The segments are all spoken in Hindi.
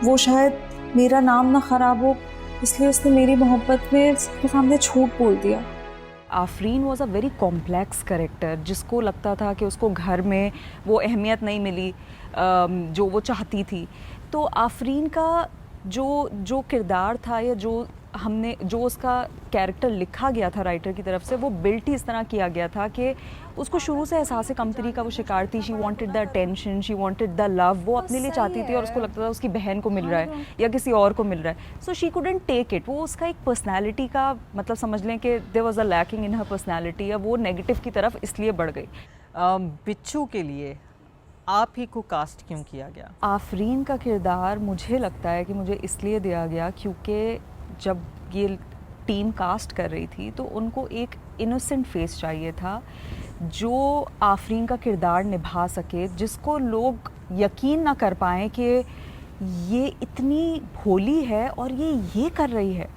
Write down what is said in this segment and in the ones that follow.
वो शायद मेरा नाम ना ख़राब हो, इसलिए उसने मेरी मोहब्बत में सबके सामने झूठ बोल दिया। Afreen was a very complex character, जिसको लगता था कि उसको घर में वो अहमियत नहीं मिली जो वो चाहती थी। तो आफरीन का जो जो किरदार था, या जो उसका कैरेक्टर लिखा गया था राइटर की तरफ से, वो बिल्ट ही इस तरह किया गया था कि उसको शुरू से एहसास कमतरी का वो शिकार थी। She wanted the attention, she wanted the love, वो अपने लिए चाहती थी और उसको लगता था उसकी बहन को मिल रहा है या किसी और को मिल रहा है। So she couldn't take it. वो उसका एक पर्सनैलिटी का मतलब समझ लें कि there was a lacking in her personality, या वो नेगेटिव की तरफ इसलिए बढ़ गई। बिच्छू के लिए आप ही को कास्ट क्यों किया गया? आफरीन का किरदार मुझे लगता है कि मुझे इसलिए दिया गया क्योंकि जब ये टीम कास्ट कर रही थी तो उनको एक इनोसेंट फेस चाहिए था जो आफरीन का किरदार निभा सके, जिसको लोग यकीन ना कर पाएँ कि ये इतनी भोली है और ये कर रही है।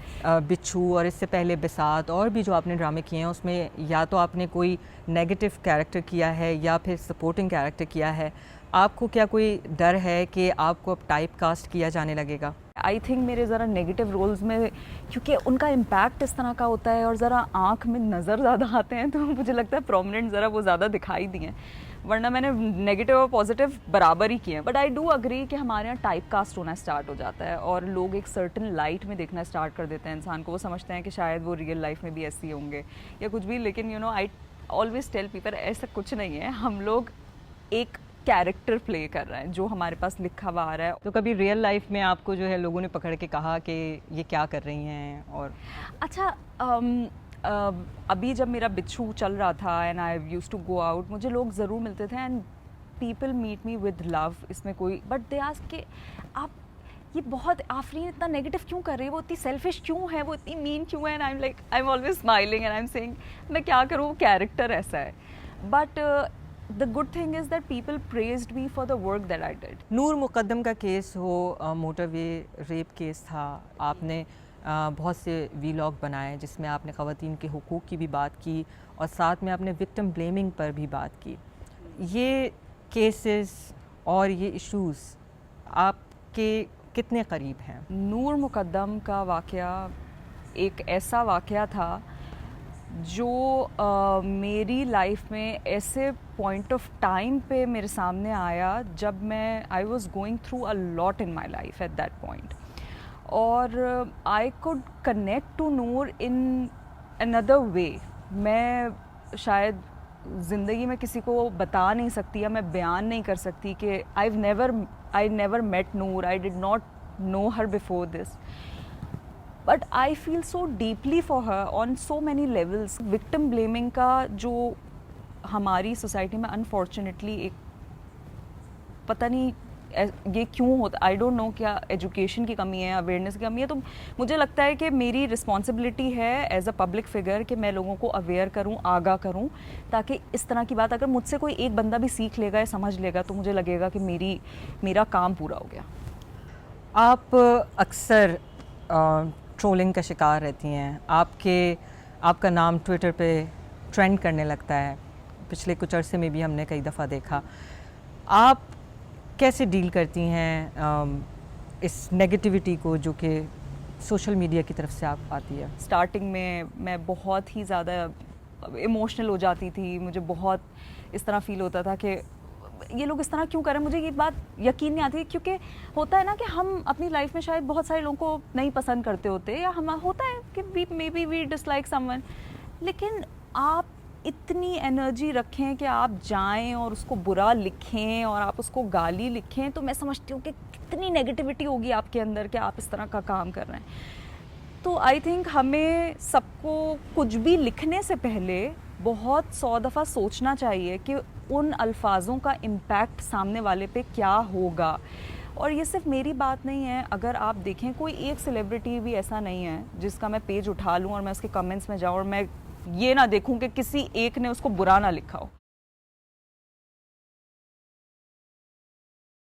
बिच्छू और इससे पहले बिसात और भी जो आपने ड्रामे किए हैं, उसमें या तो आपने कोई नेगेटिव कैरेक्टर किया है या फिर सपोर्टिंग कैरेक्टर किया है। आपको क्या कोई डर है कि आपको अब टाइप कास्ट किया जाने लगेगा? आई थिंक मेरे ज़रा नेगेटिव रोल्स में, क्योंकि उनका इम्पैक्ट इस तरह का होता है और ज़रा आँख में नज़र ज़्यादा आते हैं, तो मुझे लगता है प्रोमिनेंट ज़रा वो ज़्यादा दिखाई दिए हैं, वरना मैंने नेगेटिव और पॉजिटिव बराबर ही किए हैं। बट आई डू अग्री कि हमारे यहाँ टाइप कास्ट होना स्टार्ट हो जाता है और लोग एक सर्टन लाइट में देखना स्टार्ट कर देते हैं इंसान को। वो समझते हैं कि शायद वो रियल लाइफ में भी ऐसे होंगे या कुछ भी, लेकिन you know I always tell people ऐसा कुछ नहीं है। हम लोग एक कैरेक्टर प्ले कर रहे हैं जो हमारे पास लिखा हुआ आ रहा है। तो कभी रियल लाइफ में आपको जो है लोगों ने पकड़ के कहा कि ये क्या कर रही हैं? और अच्छा, अभी जब मेरा बिच्छू चल रहा था and I used to go out, मुझे लोग ज़रूर मिलते थे and people meet me with love, इसमें कोई, बट दे आस्क कि आप ये बहुत आफरीन इतना नेगेटिव क्यों कर रही है, वो इतनी सेल्फिश क्यों है, वो इतनी मीन क्यों है? And I am always smiling and I am saying मैं क्या करूँ, वो कैरेक्टर ऐसा है। But the good thing is that people praised me for the work that I did. Noor Muqaddam का केस हो, मोटरवे रेप केस था, आपने बहुत से वीलॉग बनाए जिसमें आपने ख़वातीन के हुकूक़ की भी बात की और साथ में आपने विक्टिम ब्लेमिंग पर भी बात की। ये केसेस और ये इश्यूज़ आपके कितने करीब हैं? नूर मुकद्दम का वाक़या एक ऐसा वाक़या था जो मेरी लाइफ में ऐसे पॉइंट ऑफ टाइम पे मेरे सामने आया जब मैं I was going through a lot in my life at that point, और I could connect to Noor in another way. मैं शायद ज़िंदगी में किसी को बता नहीं सकती या मैं बयान नहीं कर सकती कि I never met Noor, I did not know her before this, but I feel so deeply for her on so many levels. Victim blaming का जो हमारी सोसाइटी में अनफॉर्चुनेटली एक पता नहीं ये क्यों होता, आई डोंट नो, क्या एजुकेशन की कमी है, अवेयरनेस की कमी है। तो मुझे लगता है कि मेरी रिस्पॉन्सिबिलिटी है एज अ पब्लिक फिगर कि मैं लोगों को अवेयर करूं, आगाह करूं, ताकि इस तरह की बात अगर मुझसे कोई एक बंदा भी सीख लेगा या समझ लेगा तो मुझे लगेगा कि मेरा काम पूरा हो गया। आप अक्सर ट्रोलिंग का शिकार रहती हैं, आपका नाम ट्विटर पे ट्रेंड करने लगता है, पिछले कुछ अरसे में भी हमने कई दफ़ा देखा। आप कैसे डील करती हैं इस नेगेटिविटी को जो कि सोशल मीडिया की तरफ से आप आती है? स्टार्टिंग में मैं बहुत ही ज़्यादा इमोशनल हो जाती थी, मुझे बहुत इस तरह फील होता था कि ये लोग इस तरह क्यों करें। मुझे ये बात यकीन नहीं आती, क्योंकि होता है ना कि हम अपनी लाइफ में शायद बहुत सारे लोगों को नहीं पसंद करते होते, या हम होता है कि maybe we dislike someone, लेकिन आप इतनी एनर्जी रखें कि आप जाएं और उसको बुरा लिखें और आप उसको गाली लिखें, तो मैं समझती हूँ कि कितनी नेगेटिविटी होगी आपके अंदर कि आप इस तरह का काम कर रहे हैं। तो आई थिंक हमें सबको कुछ भी लिखने से पहले बहुत 100 दफ़ा सोचना चाहिए कि उन अल्फाजों का इम्पैक्ट सामने वाले पे क्या होगा। और ये सिर्फ मेरी बात नहीं है, अगर आप देखें कोई एक सेलिब्रिटी भी ऐसा नहीं है जिसका मैं पेज उठा लूँ और मैं उसके कमेंट्स में जाऊँ और मैं ये ना देखूँ कि किसी एक ने उसको बुरा ना लिखा हो।